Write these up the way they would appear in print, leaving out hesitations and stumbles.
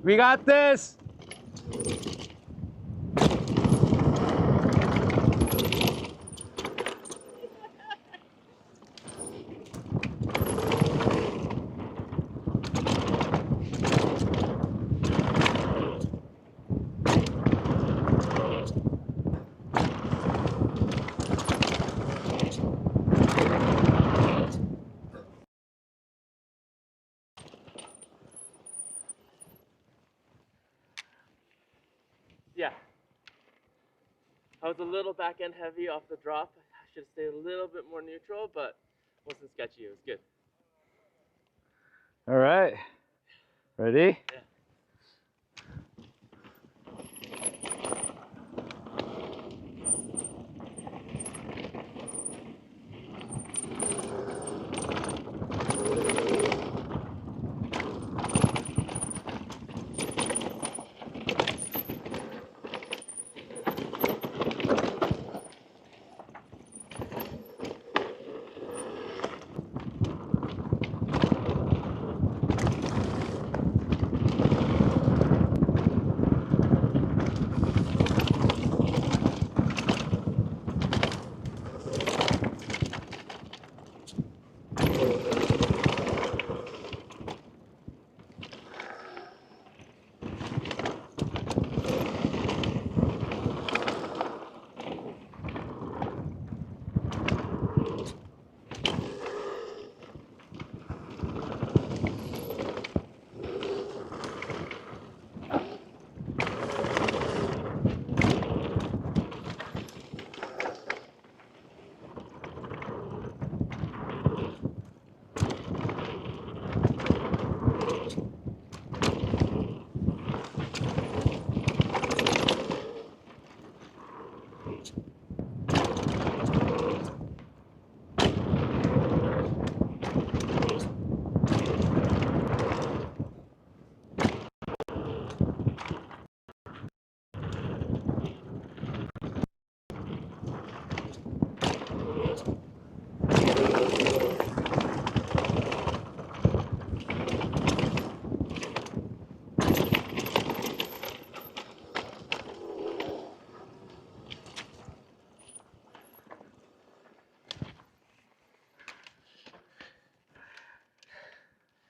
We got this. Yeah. I was a little back end heavy off the drop. I should have stayed a little bit more neutral, but it wasn't sketchy. It was good. All right. Ready? Yeah.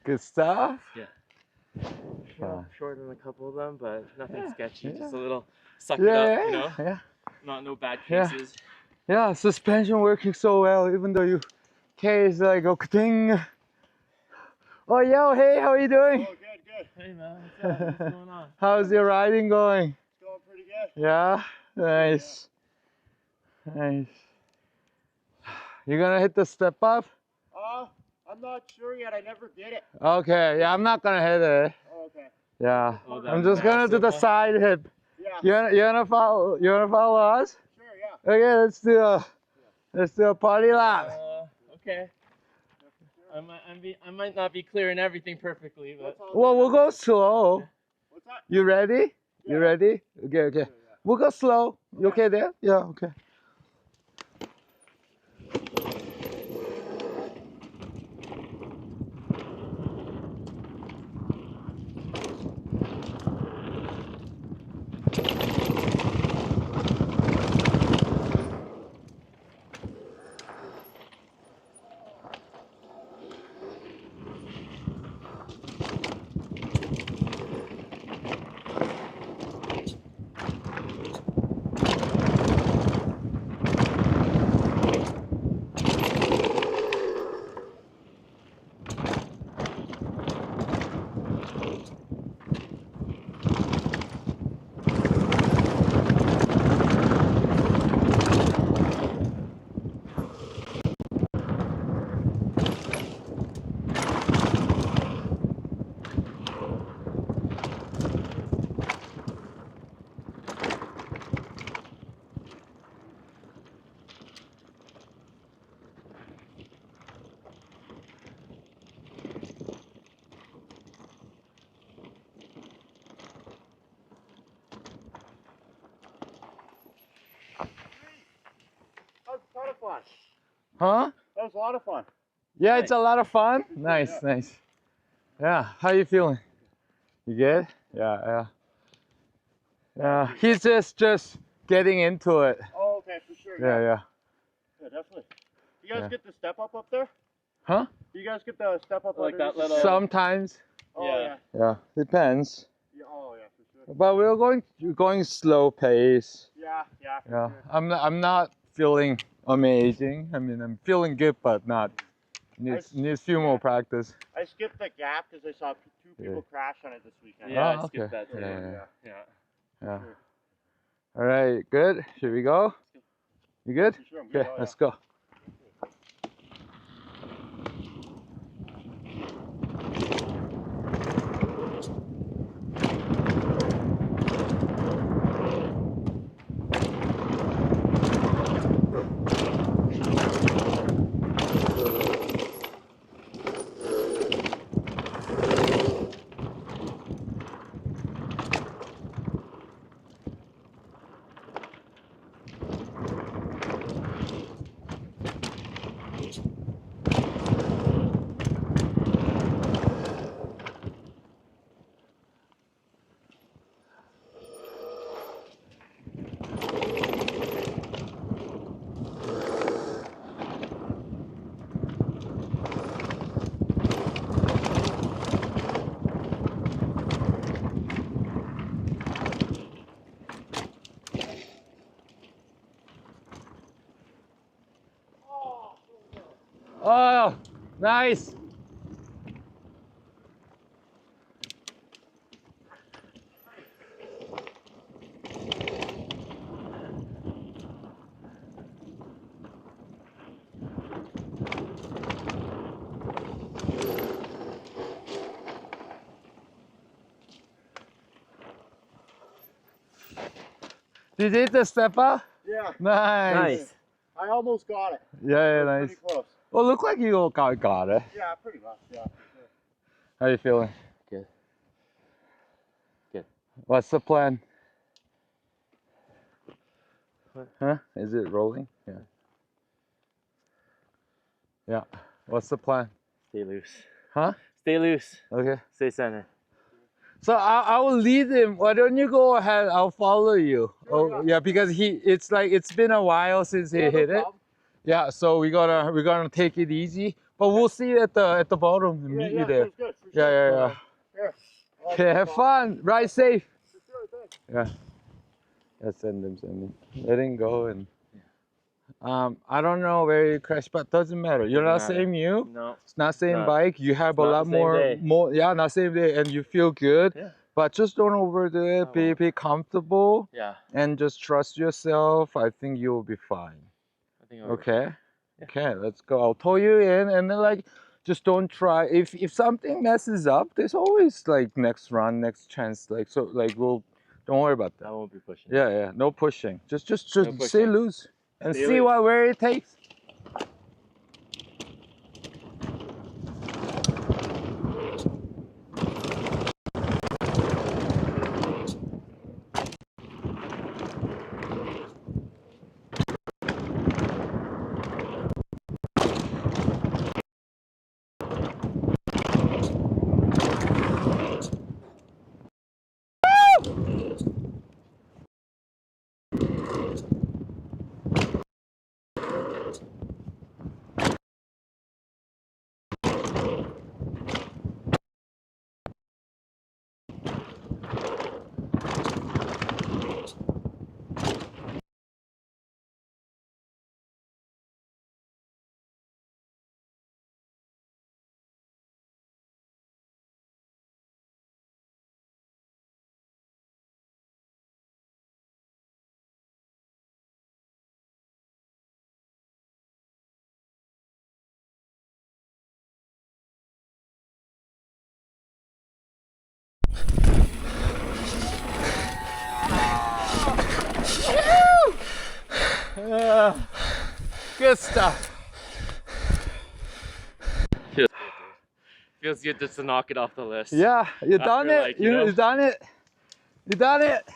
Good stuff. Yeah. Yeah, short on a couple of them, but nothing sketchy. Yeah. Just a little suck it up, you know? Yeah. Not no bad Yeah. cases. Yeah, suspension working so well, even though you case like a ting. Oh, yo, hey, how are you doing? Oh, good. Hey man, what's up? What's going on? How's your riding going? It's going pretty good. Yeah, nice. Nice. You gonna hit the step up? I'm not sure yet. I never did it. Okay, yeah, I'm not gonna hit it. Oh, okay. Yeah, Oh, I'm just gonna do the side hip. Yeah. You wanna follow us? Sure, yeah. Okay, let's do a party lap. Okay. I might not be clearing everything perfectly, but Well, we'll go slow. What's that? You ready? Yeah. You ready? Okay, okay. Yeah. We'll go slow. You okay there? Yeah, okay. That was a ton of fun. Huh? That was a lot of fun. Yeah, it's a lot of fun. Nice, nice. Yeah, how you feeling? You good? Yeah. He's just getting into it. Oh, okay, for sure. Yeah. Yeah, definitely. You guys get the step up there? Huh? Do you guys get the step up Like that little. Sometimes. Oh, Yeah. Yeah, depends. Yeah, oh, yeah, for sure. But we're going slow pace. Yeah, for Yeah, sure. I'm not feeling amazing. I mean, I'm feeling good, but not. Needs few more practice. I skipped the gap because I saw two people crash on it this weekend. Yeah, Oh, I skipped okay. that too. Yeah. Yeah. Sure. All right, good. Should we go? You good? For sure, I'm good. Okay, let's go. Oh, nice. Did you hit the stepper? Yeah. Nice. I almost got it. Yeah, It was nice. pretty close. Well, look like you got it. Yeah, pretty much, yeah. For sure. How you feeling? Good. Good. What's the plan? What? Huh? Is it rolling? Yeah. Yeah. What's the plan? Stay loose. Huh? Stay loose. Okay. Stay center. So I will lead him. Why don't you go ahead? I'll follow you. Sure, Oh yeah, because it's been a while since he Yeah, no hit it. problem. Yeah, so we're gonna take it easy. But we'll see you at the bottom and meet you there. Sounds good, for Yeah, sure. yeah. Here. Okay, have fun. Ride safe. For sure, thanks. Yeah. Yeah, send him. Let him go and I don't know where you crashed, but doesn't matter. You're not Doesn't matter. same you. No. It's not same No. bike. You have a Not lot the same day. more. Yeah, not same day, and you feel good. Yeah. But just don't overdo it. I won't. Be comfortable Yeah. and just trust yourself. I think you'll be fine. I think I'll Okay. Yeah. Okay, let's go. I'll tow you in, and then like, just don't try. If something messes up, there's always like next run, next chance. Like so, like don't worry about I that. won't be pushing. Yeah. No pushing. Just No stay pushing. loose and Stay see loose. where it takes. Good stuff. Feels good just to knock it off the list. Yeah, you done After, it. like, you know. You done it. You done it.